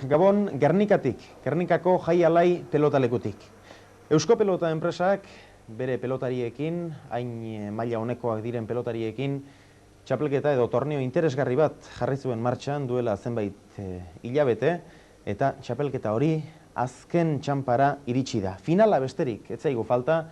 Lagunok, Gabon, Gernikako Jai Alai pelotalekutik. Eusko Pelota enpresak bere pelotariekin, hain maila honekoak diren pelotariekin, txapelketa edo torneo interesgarri bat jarri zuen martxan duela zenbait hilabete, eta txapelketa hori azken txanpara iritsi da. Finala besterik, ez zaigu falta,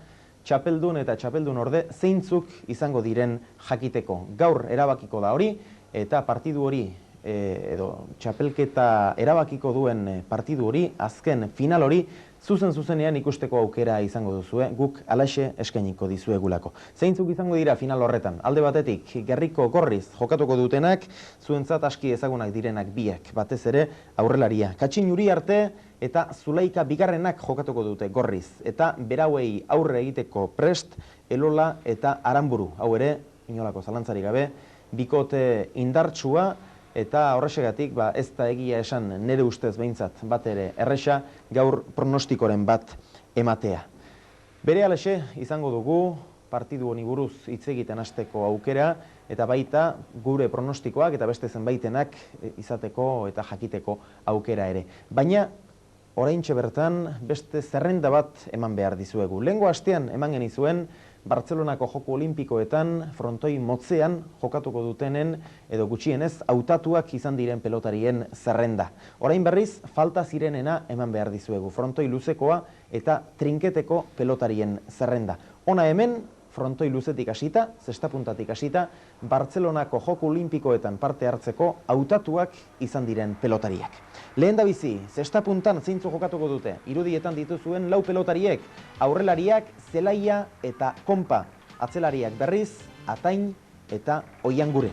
txapeldun eta txapeldun orde zeintzuk izango diren jakiteko. Gaur erabakiko da hori, eta partidu hori, edo txapelketa erabakiko duen partidu hori, azken final hori, zuzenean ikusteko aukera izango duzue, guk alaxe eskainiko dizuegulako. Zeintzuk izango dira final horretan? Alde batetik, Gerriko Gorriz jokatuko dutenak, zuentzat aski ezagunak direnak biak, batez ere aurrelaria. Katxin Uriarte eta Zulaika Bigarrenak jokatuko dute Gorriz, eta berauei aurre egiteko prest, Elola eta Aramburu. Hau ere, inolako zalantzarik gabe, bikote indartsua, eta horrexegatik ez da egia esan nire ustez behintzat bat ere erresa gaur pronostikoren bat ematea. Bere alaxe izango dugu partidu honi buruz hitz egiten hasteko aukera eta baita gure pronostikoak eta beste zenbaitenak izateko eta jakiteko aukera ere. Baina oraintxe bertan beste zerrenda bat eman behar dizuegu. Lehengo astean eman genizuen Bartzelonako Joko Olimpikoetan frontoi motzean jokatuko dutenen edo gutxienez hautatuak izan diren pelotarien zerrenda. Orain berriz falta zirenena eman behar dizuegu. Frontoi luzekoa eta trinketeko pelotarien zerrenda. Hona hemen frontoi luzetik hasita, zestapuntatik hasita, Bartzelonako Joko Olimpikoetan parte hartzeko hautatuak izan diren pelotariak. Lehen da bizi, zestapuntan zeintzu jokatuko dute, irudietan dituzuen lau pelotariek, aurrelariak, Zelaia eta Konpa, atzelariak berriz, Atain eta Oiangure.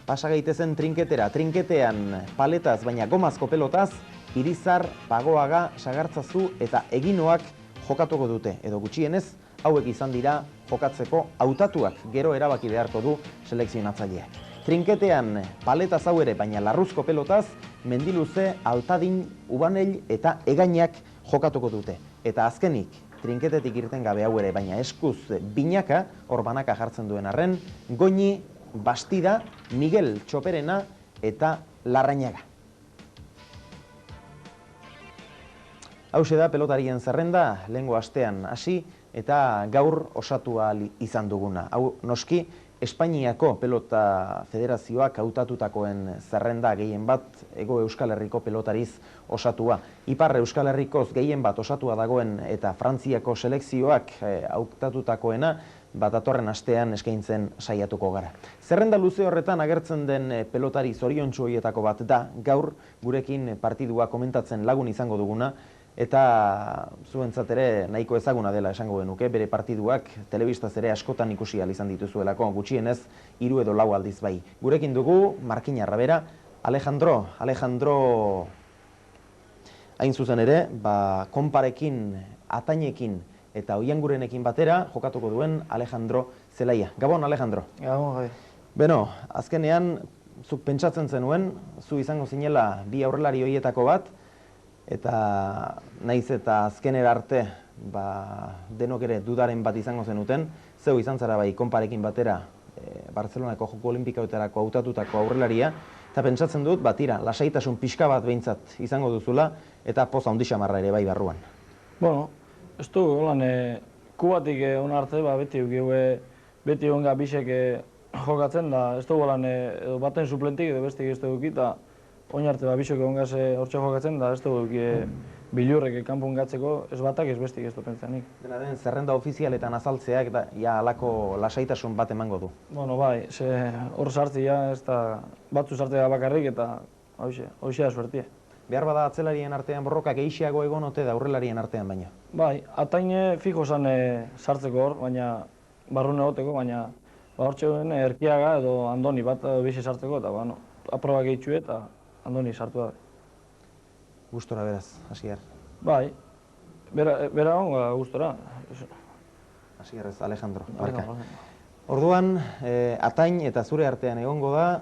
Pasa gaitezen trinketera, trinketean paletaz baina gomazko pelotaz, Irizar, Pagoaga, Sagartzazu eta Eginoak jokatuko dute, edo gutxienez, hauek izan dira jokatzeko hautatuak gero erabaki beharko du selekzionatzaileak. Trinketean paletaz hau ere, baina larruzko pelotaz, Mendiluze, Altadin, Ubanel eta Egainak jokatuko dute. Eta azkenik, trinketetik irten gabe hau ere, baina eskuz binaka, hor banaka jartzen duen arren, Goñi, Bastida, Miguel Txoperena eta Larrañaga. Hauxe da pelotarien zerrenda, lehengo astean hasi, eta gaur osatu ahal izan duguna. Hau noski, Espainiako Pelota Federazioak hautatutakoen zerrenda gehien bat Hego Euskal Herriko pelotariz osatua. Ipar Euskal Herrikoz gehien bat osatua dagoen eta Frantziako selekzioak hautatutakoena datorren astean eskaintzen saiatuko gara. Zerrenda luze horretan agertzen den pelotari zoriontsu horietako bat da, gaur gurekin partidua komentatzen lagun izango duguna, eta zuentzat ere nahiko ezaguna dela esango genuke, bere partiduak telebistaz ere askotan ikusi ahal izan dituzuelako, gutxienez 3 edo 4 aldiz bai. Gurekin dugu, Markinarra bera, Alejandro hain zuzen ere, Konparekin, Atainekin eta Oiangurenekin batera jokatuko duen Alejandro Zelaia. Gabon, Alejandro. Gabon, gai. Beno, azkenean, zuk pentsatzen zenuen, zu izango zinela bi aurrelari horietako bat, eta naiz eta azkenera arte denok ere dudaren bat izango zenuten, zeu izan zara bai Konparekin batera Bartzelonako Joko Olimpikoetarako hautatutako aurrelaria, eta pentsatzen dut, tira, lasaitasun pixka bat behintzat izango duzula, eta poza handi xamarra ere bai barruan. Bueno, ez du, holan, kubatik hona arte, beti honga bisek jokatzen da, ez du, holan, baten suplentik edo bestik ez dugu eta oin arte bisok hongaz hortxe jokatzen da, ez dugu bilurrek kanpun gatzeko, ez batak ez bestik ez du pentsanik. Dena den, zerrenda ofizialetan azaltzeak da, halako lasaitasun bat emango du. Bueno, bai, hor sartzea, ez da, batzu sartzea bakarrik eta hoxea suertie. Behar bada atzelarien artean borroka gehiago egon ote da aurrelarien artean baina? Bai, Ataine fijo zan sartzeko hor, baina barrune egoteko, baina hortxe duen Erkiaga edo Andoni bat bizi sartzeko eta aproba gehitxue eta Andoni sartu da. Gustora beraz, Asier. Bai, bera honga gustora. Asier ez, Alejandro. Orduan, Atain eta zure artean egongo da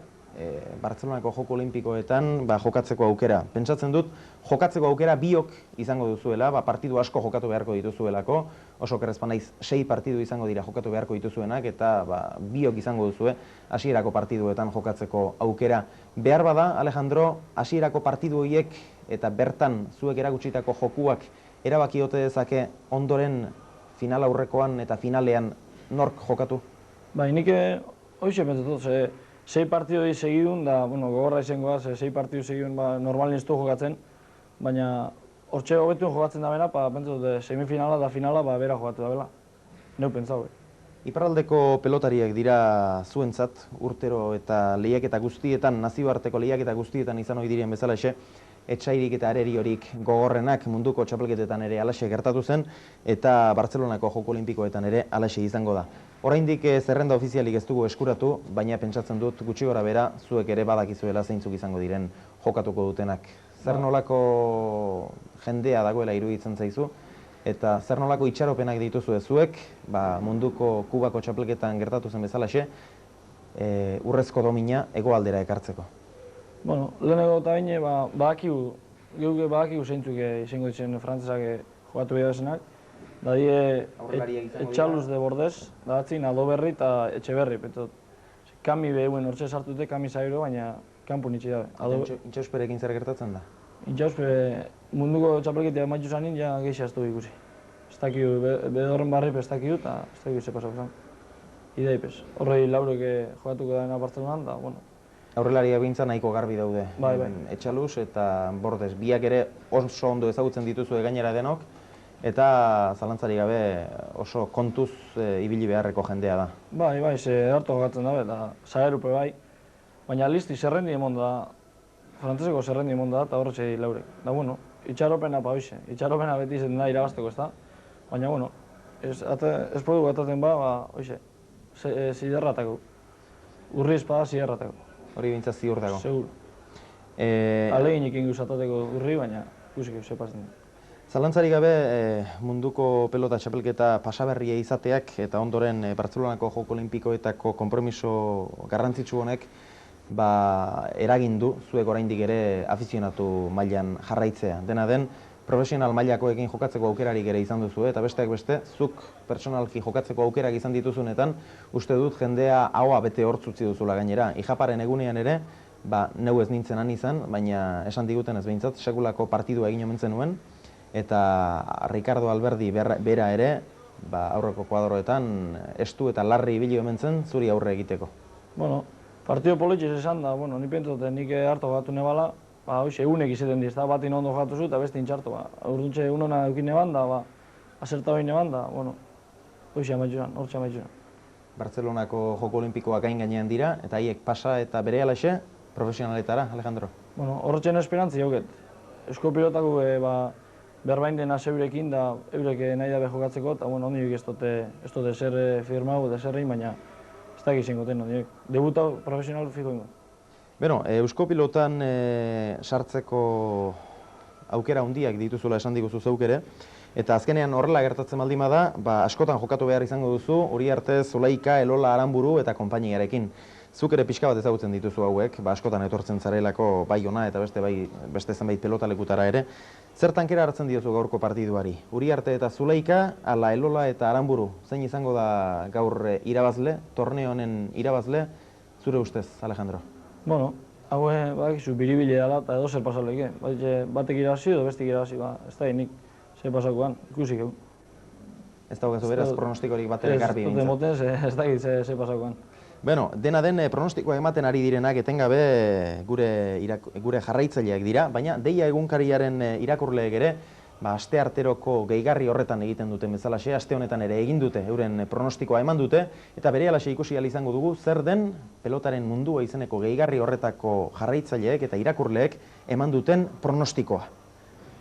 Bartzelonako Joko Olimpikoetan jokatzeko aukera. Pentsatzen dut, jokatzeko aukera biok izango duzuela, partidu asko jokatu beharko dituzuelako, oso kerrezpa naiz 6 partidu izango dira jokatu beharko dituzuenak, eta biok izango duzue hasierako partiduetan jokatzeko aukera. Behar bada, Alejandro, hasierako partidu horiek eta bertan zuek erakutsitako jokuak erabaki ote dezake ondoren final aurrekoan eta finalean nork jokatu? Nik hoxe pentsatut, 6 partidu segidun, da, gogorra izango da, 6 partidu segidun normalin ez du jokatzen, baina hortxe hobetuen jokatzen da bera, pentsatut semifinala da finala bera jokatu da bela. Neu pentsau. Iparraldeko pelotariak dira zuentzat, urtero eta lehiaketa guztietan, nazioarteko lehiaketa guztietan izan ohi diren bezalaxe, etsairik eta areriorik gogorrenak munduko txapelketetan ere alaxe gertatu zen, eta Bartzelonako Joko Olimpikoetan ere alaxe izango da. Oraindik zerrenda ofizialik ez dugu eskuratu, baina pentsatzen dut gutxi gora bera zuek ere badakizuela zeintzuk izango diren jokatuko dutenak. Zer nolako jendea dagoela iruditzen zaizu, eta zer nolako itxaropenak dituzue zuek, munduko Kubako txapelketan gertatu zen bezalaxe, urrezko domina hegoaldera ekartzeko. Lehenengo eta baina badakigu zeintzuk izango ditzen frantzesak jokatu behar desenak. Da die Etxaluz de Bordez, da batzin Aldoberri eta Etxeberri. Kami behuen hortxe sartute, kami zairo, baina kanpu nitsi dabe. Intxausperekin zer gertatzen da? Intxauspere munduko txapelketea maitu zanin, ja geixia ez du ikusi. Ez dakiu, bedorren barrip ez dakiu, eta ez dakiu ze pasako zan. Idei pez. Horrei laurek jokatuko dena Bartzelonan, da, Aurrelaria bintza nahiko garbi daude. Bai. Etxaluz eta Bordez. Biak ere oso ondo ezagutzen dituzue gainera denok, eta zalantzari gabe oso kontuz ibili beharreko jendea da. Bai, ze harto jokatzen dabe, eta zaherupe bai. Baina listi zerrendi emon da, frantzeseko zerrendi emon da, eta horretxe laurek. Da, itxaropena hoxe. Itxaropena beti izaten da irabazteko ez da. Baina, ez podu gataten hoxe, ziderratako. Urri espada ziderratako. Hori bintzaz ziur dago. Segur. Aleginik ingo zatateko urri, baina ikusik zepazen da. Zalantzari gabe munduko pelota txapelketa pasaberria izateak eta ondoren Bartzelonako Joko Olimpikoetako konpromiso garrantzitsu honek eragin du zuek oraindik ere afizionatu mailan jarraitzea. Dena den, profesional mailakoekin jokatzeko aukerarik ere izan duzu, eta besteak beste, zuk personalki jokatzeko aukerak izan dituzunetan, uste dut jendea ahoa bete hortzutzi duzula gainera. Ijaparen egunean ere, neu ez nintzen han izan, baina esan diguten ez behintzat, sekulako partidua egin omen zenuen, eta Ricardo Alberdi bera ere, aurreko kuadroetan, estu eta larri ibili omen zen zuri aurre egiteko. Partido politxez esan da, ni pentsatu nik harto gatu nebala, hoxe, egunek izaten diz, batin ondo jatu zu eta beste intxartu. Urduntxe egunona eukin neban da, aserta hori neban da, hoxe amaitxuran, hortxe amaitxuran. Bartzelonako Joko Olimpikoak gain gainean dira, eta haiek pasa eta bere alaxe, profesionaletara, Alejandro? Horretxen esperantzi jauket. Eusko pilotako berbain dena zeurekin, da eurek nahi dabe jokatzeko, eta ondiok ez dute zer firmau, eta zer egin, baina ez da egizien goten, ondiok. Debutau profesional fiko ingo. Eusko pilotan sartzeko aukera handiak dituzula esan diguzu zeuk ere, eta azkenean horrela gertatzen baldin bada, askotan jokatu behar izango duzu, Uriarte, Zulaika, Elola, Aranburu eta konpainiarekin. Zuk ere pixka bat ezagutzen dituzu hauek, askotan etortzen zarelako bai ona eta beste zenbait pelotalekutara ere. Zer tankera hartzen diozu gaurko partiduari? Uriarte eta Zulaika, ala Elola eta Aranburu, zein izango da gaur irabazle, torneo honen irabazle, zure ustez, Alejandro? Haue, bakizu, biribile dela eta edo zer pasaleike. Batek irabazi edo bestik irabazi, ez da nik zer pasakoan, ikusik egun. Ez daukazu beraz pronostikorik bat ere garbi bintzat? Ez dute moten, ez da zer pasakoan. Dena den pronostikoa ematen ari direnak etengabe gure jarraitzaileak dira, baina Deia egunkariaren irakurleek ere, aste arteroko gehigarri horretan egiten duten bezalaxe, aste honetan ere egin dute, euren pronostikoa eman dute, eta berehala ikusi ahal izango dugu zer den pelotaren mundua izeneko gehigarri horretako jarraitzaileek eta irakurleek eman duten pronostikoa.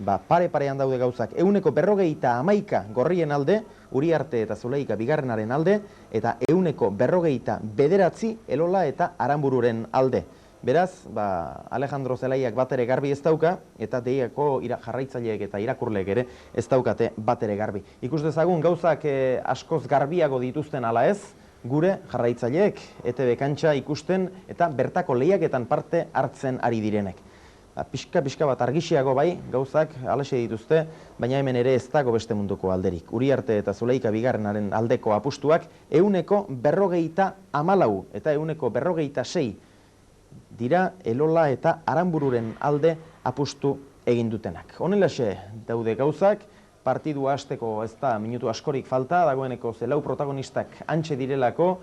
Pare-parean daude gauzak, 151 gorrien alde, Uriarte eta Zulaika bigarrenaren alde, eta 159 Elola eta Aranbururen alde. Beraz, Alejandro Zelaiak bat ere garbi ez dauka, eta Deiako jarraitzaileek eta irakurleek ere ez daukate bat ere garbi. Ikus dezagun gauzak askoz garbiago dituzten ala ez, gure jarraitzaileek ETV kantxa ikusten eta bertako lehiaketan parte hartzen ari direnek. Pixka bat argixiago bai, gauzak alaxe dituzte, baina hemen ere ez dago beste munduko alderik. Uriarte eta Zuleika bigarrenaren aldeko apustuak 154 eta 156 dira Elola eta Aranbururen alde apustu egin dutenak. Honelaxe daude gauzak, partidua hasteko ez da minutu askorik falta, dagoeneko lau protagonistak antxe direlako,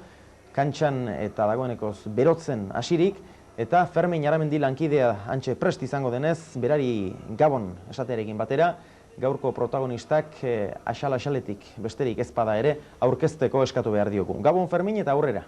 kantxan eta dagoenekoz berotzen hasirik, eta Fermin Aramendi lankidea antxe prest izango denez, berari gabon esatearekin batera, gaurko protagonistak axaletik besterik ezpada ere aurkezteko eskatu behar diogu. Gabon Fermin eta aurrera.